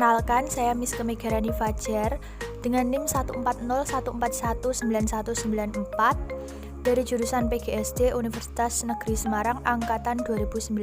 Perkenalkan, saya Miss Kemegarani Fajar dengan NIM 14014191994 dari jurusan PGSD Universitas Negeri Semarang angkatan 2019.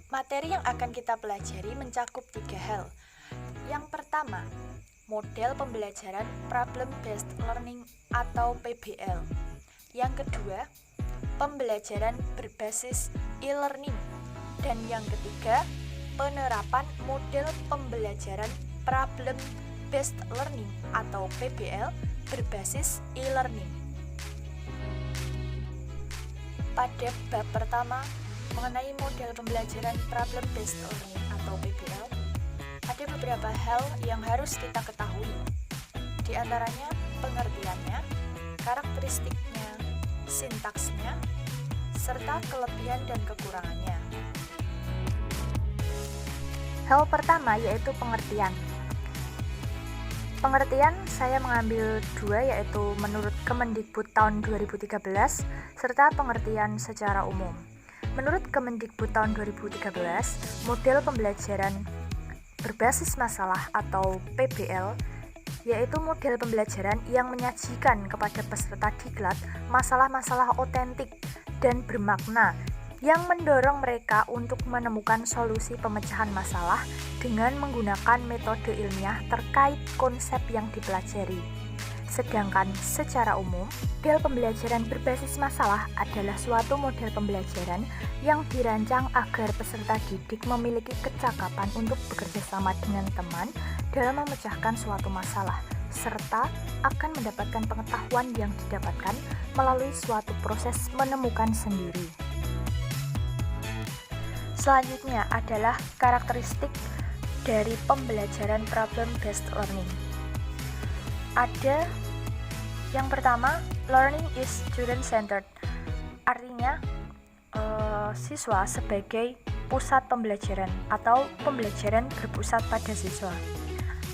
Materi yang akan kita pelajari mencakup 3 hal. Yang pertama, model pembelajaran Problem Based Learning atau PBL. Yang kedua, pembelajaran berbasis e-learning. Dan yang ketiga, penerapan model pembelajaran Problem Based Learning atau PBL berbasis e-learning. Pada bab pertama mengenai model pembelajaran Problem Based Learning atau PBL, ada beberapa hal yang harus kita ketahui. Di antaranya pengertiannya, karakteristiknya, sintaksnya, serta kelebihan dan kekurangannya. Hal pertama yaitu pengertian. Pengertian saya mengambil 2, yaitu menurut Kemendikbud tahun 2013 serta pengertian secara umum. Menurut Kemendikbud tahun 2013, model pembelajaran berbasis masalah atau PBL yaitu model pembelajaran yang menyajikan kepada peserta diklat masalah-masalah otentik dan bermakna yang mendorong mereka untuk menemukan solusi pemecahan masalah dengan menggunakan metode ilmiah terkait konsep yang dipelajari. Sedangkan secara umum, model pembelajaran berbasis masalah adalah suatu model pembelajaran yang dirancang agar peserta didik memiliki kecakapan untuk bekerja sama dengan teman dalam memecahkan suatu masalah, serta akan mendapatkan pengetahuan yang didapatkan melalui suatu proses menemukan sendiri. Selanjutnya adalah karakteristik dari pembelajaran Problem Based Learning. Ada yang pertama, learning is student-centered. Artinya, siswa sebagai pusat pembelajaran atau pembelajaran berpusat pada siswa.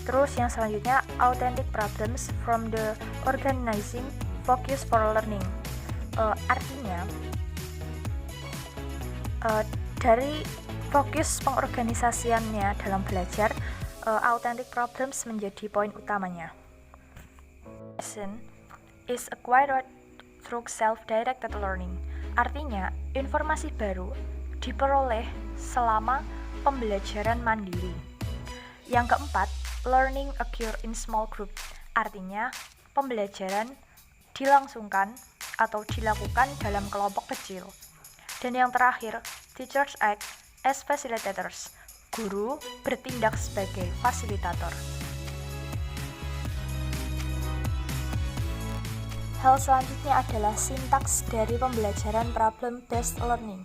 Terus yang selanjutnya, authentic problems from the organizing focus for learning. Artinya, dari fokus pengorganisasiannya dalam belajar, authentic problems menjadi poin utamanya. Lesson is acquired through self-directed learning. Artinya, informasi baru diperoleh selama pembelajaran mandiri. Yang keempat, learning occur in small group. Artinya, pembelajaran dilangsungkan atau dilakukan dalam kelompok kecil. Dan yang terakhir, teachers act as facilitators. Guru bertindak sebagai fasilitator. Hal selanjutnya adalah sintaks dari pembelajaran Problem Based Learning.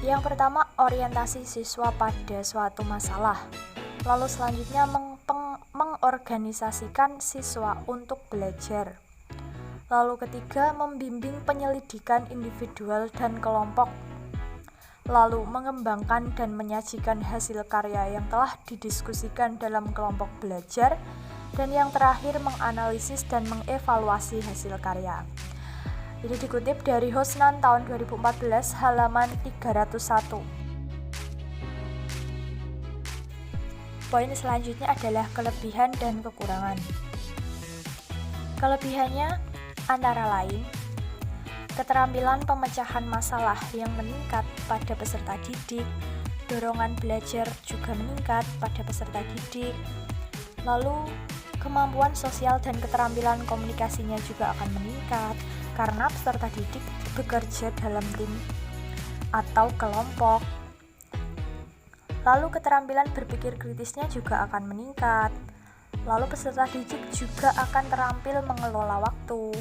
Yang pertama, orientasi siswa pada suatu masalah. Lalu selanjutnya mengorganisasikan siswa untuk belajar. Lalu ketiga, membimbing penyelidikan individual dan kelompok. Lalu mengembangkan dan menyajikan hasil karya yang telah didiskusikan dalam kelompok belajar. Dan yang terakhir, menganalisis dan mengevaluasi hasil karya. Ini dikutip dari Hosnan tahun 2014 halaman 301. Poin selanjutnya adalah kelebihan dan kekurangan. Kelebihannya antara lain, keterampilan pemecahan masalah yang meningkat pada peserta didik, dorongan belajar juga meningkat pada peserta didik, lalu kemampuan sosial dan keterampilan komunikasinya juga akan meningkat karena peserta didik bekerja dalam tim atau kelompok. Lalu keterampilan berpikir kritisnya juga akan meningkat. Lalu peserta didik juga akan terampil mengelola waktu.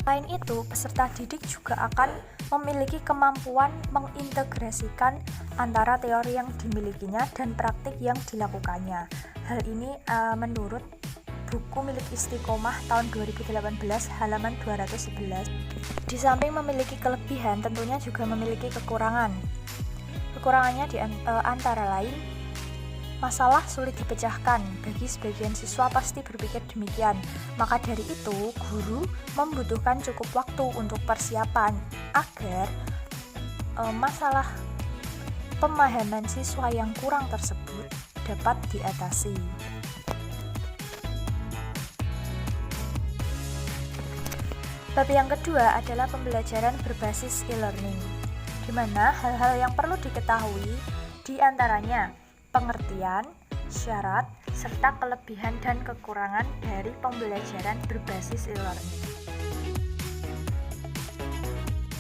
Selain itu, peserta didik juga akan memiliki kemampuan mengintegrasikan antara teori yang dimilikinya dan praktik yang dilakukannya. Hal ini menurut buku milik Istiqomah tahun 2018 halaman 211. Di samping memiliki kelebihan, tentunya juga memiliki kekurangan. Kekurangannya antara lain, masalah sulit dipecahkan. Bagi sebagian siswa pasti berpikir demikian. Maka dari itu, guru membutuhkan cukup waktu untuk persiapan agar masalah pemahaman siswa yang kurang tersebut dapat diatasi. Bab yang kedua adalah pembelajaran berbasis e-learning, di mana hal-hal yang perlu diketahui diantaranya pengertian, syarat, serta kelebihan dan kekurangan dari pembelajaran berbasis e-learning.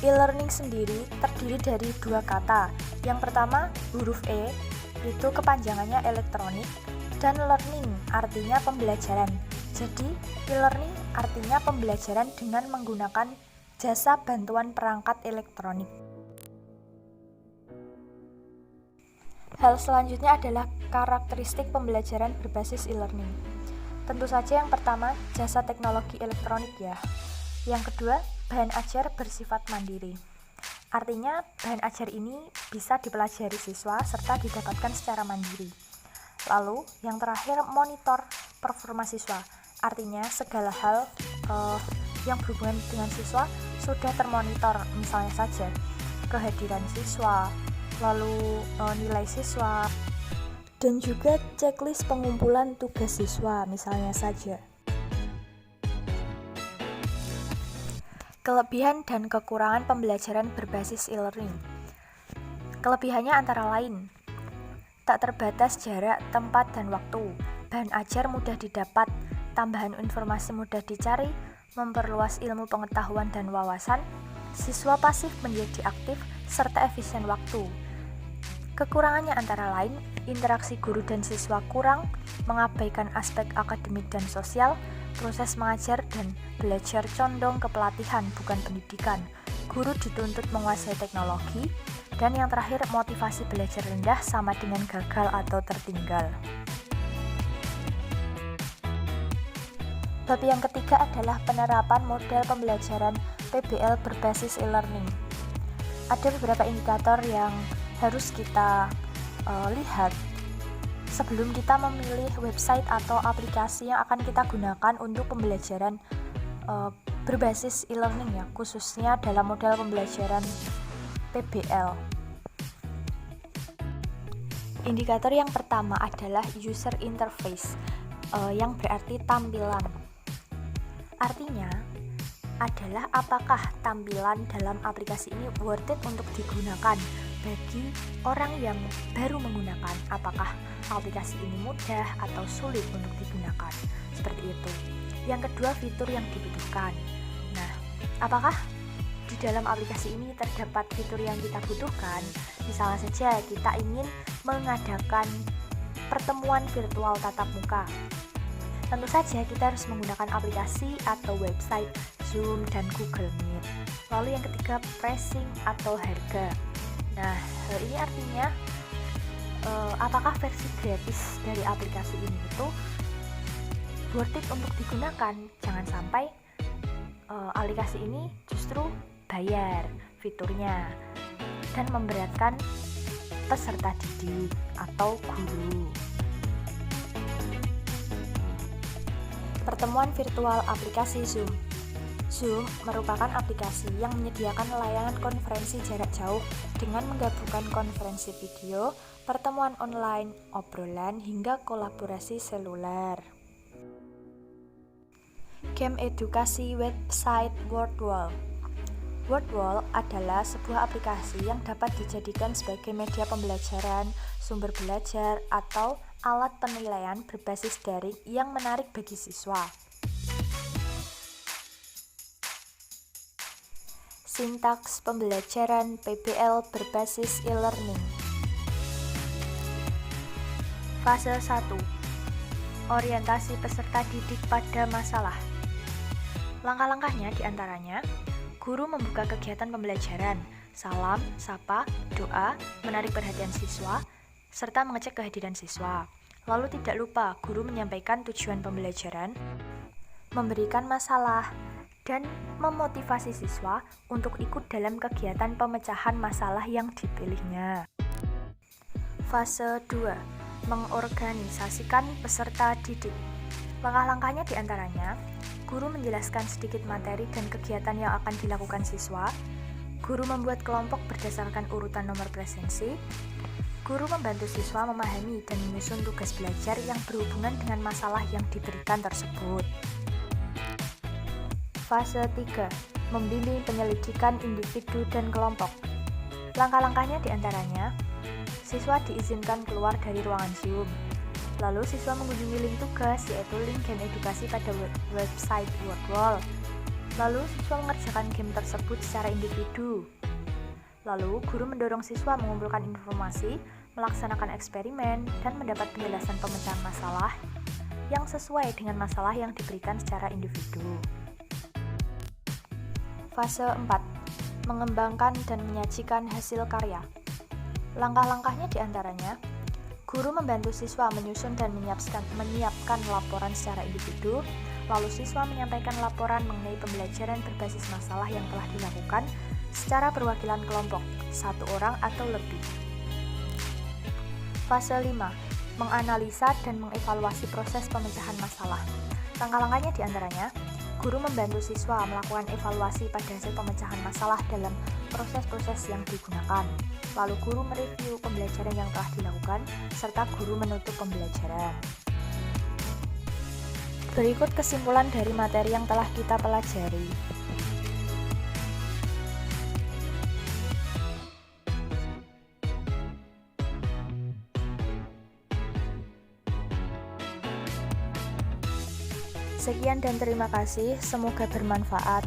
E-learning sendiri terdiri dari dua kata. Yang pertama, huruf E, itu kepanjangannya elektronik, dan learning artinya pembelajaran. Jadi, e-learning artinya pembelajaran dengan menggunakan jasa bantuan perangkat elektronik. Hal selanjutnya adalah karakteristik pembelajaran berbasis e-learning. Tentu saja yang pertama, jasa teknologi elektronik ya. Yang kedua, bahan ajar bersifat mandiri. Artinya, bahan ajar ini bisa dipelajari siswa serta didapatkan secara mandiri. Lalu, yang terakhir, monitor performa siswa. Artinya, segala hal yang berhubungan dengan siswa sudah termonitor, misalnya saja kehadiran siswa, lalu nilai siswa, dan juga checklist pengumpulan tugas siswa, misalnya saja. Kelebihan dan kekurangan pembelajaran berbasis e-learning. Kelebihannya antara lain, tak terbatas jarak, tempat, dan waktu. Bahan ajar mudah didapat, tambahan informasi mudah dicari, memperluas ilmu pengetahuan dan wawasan, siswa pasif menjadi aktif, serta efisien waktu. Kekurangannya antara lain, interaksi guru dan siswa kurang, mengabaikan aspek akademik dan sosial, proses mengajar dan belajar condong ke pelatihan bukan pendidikan, guru dituntut menguasai teknologi, dan yang terakhir motivasi belajar rendah sama dengan gagal atau tertinggal. Bab yang ketiga adalah penerapan model pembelajaran PBL berbasis e-learning. Ada beberapa indikator yang harus kita lihat sebelum kita memilih website atau aplikasi yang akan kita gunakan untuk pembelajaran berbasis e-learning ya, khususnya dalam model pembelajaran PBL. Indikator yang pertama adalah user interface, yang berarti tampilan. Artinya adalah apakah tampilan dalam aplikasi ini worth it untuk digunakan bagi orang yang baru menggunakan, apakah aplikasi ini mudah atau sulit untuk digunakan, seperti itu. Yang kedua, fitur yang dibutuhkan. Nah, apakah di dalam aplikasi ini terdapat fitur yang kita butuhkan? Misalnya saja kita ingin mengadakan pertemuan virtual tatap muka. Tentu saja kita harus menggunakan aplikasi atau website Zoom dan Google Meet. Lalu yang ketiga, pricing atau harga. Nah, hal ini artinya apakah versi gratis dari aplikasi ini itu worth it untuk digunakan? Jangan sampai aplikasi ini justru bayar fiturnya dan memberatkan peserta didik atau guru. Pertemuan virtual aplikasi Zoom. Zoom merupakan aplikasi yang menyediakan layanan konferensi jarak jauh dengan menggabungkan konferensi video, pertemuan online, obrolan, hingga kolaborasi seluler. Game edukasi website WordWall. WordWall adalah sebuah aplikasi yang dapat dijadikan sebagai media pembelajaran, sumber belajar, atau alat penilaian berbasis daring yang menarik bagi siswa. Sintaks pembelajaran PBL berbasis e-learning. Fase 1. Orientasi peserta didik pada masalah. Langkah-langkahnya diantaranya, guru membuka kegiatan pembelajaran, salam, sapa, doa, menarik perhatian siswa, serta mengecek kehadiran siswa. Lalu tidak lupa, guru menyampaikan tujuan pembelajaran, memberikan masalah, dan memotivasi siswa untuk ikut dalam kegiatan pemecahan masalah yang dipilihnya. Fase 2. Mengorganisasikan peserta didik. Langkah-langkahnya diantaranya, guru menjelaskan sedikit materi dan kegiatan yang akan dilakukan siswa, guru membuat kelompok berdasarkan urutan nomor presensi, Guru membantu siswa memahami dan menyusun tugas belajar yang berhubungan dengan masalah yang diberikan tersebut. Fase 3. Membimbing penyelidikan individu dan kelompok. Langkah-langkahnya diantaranya, siswa diizinkan keluar dari ruangan Zoom. Lalu siswa mengunjungi link tugas, yaitu link game edukasi pada website Wordwall. Lalu siswa mengerjakan game tersebut secara individu. Lalu guru mendorong siswa mengumpulkan informasi, melaksanakan eksperimen, dan mendapat penjelasan pemecahan masalah yang sesuai dengan masalah yang diberikan secara individu. Fase 4. Mengembangkan dan menyajikan hasil karya. Langkah-langkahnya diantaranya, guru membantu siswa menyusun dan menyiapkan laporan secara individu, lalu siswa menyampaikan laporan mengenai pembelajaran berbasis masalah yang telah dilakukan secara perwakilan kelompok, 1 orang atau lebih. Fase 5. Menganalisa dan mengevaluasi proses pemecahan masalah. Langkah-langkahnya diantaranya, guru membantu siswa melakukan evaluasi pada hasil pemecahan masalah dalam proses-proses yang digunakan. Lalu guru mereview pembelajaran yang telah dilakukan, serta guru menutup pembelajaran. Berikut kesimpulan dari materi yang telah kita pelajari. Sekian dan terima kasih, semoga bermanfaat.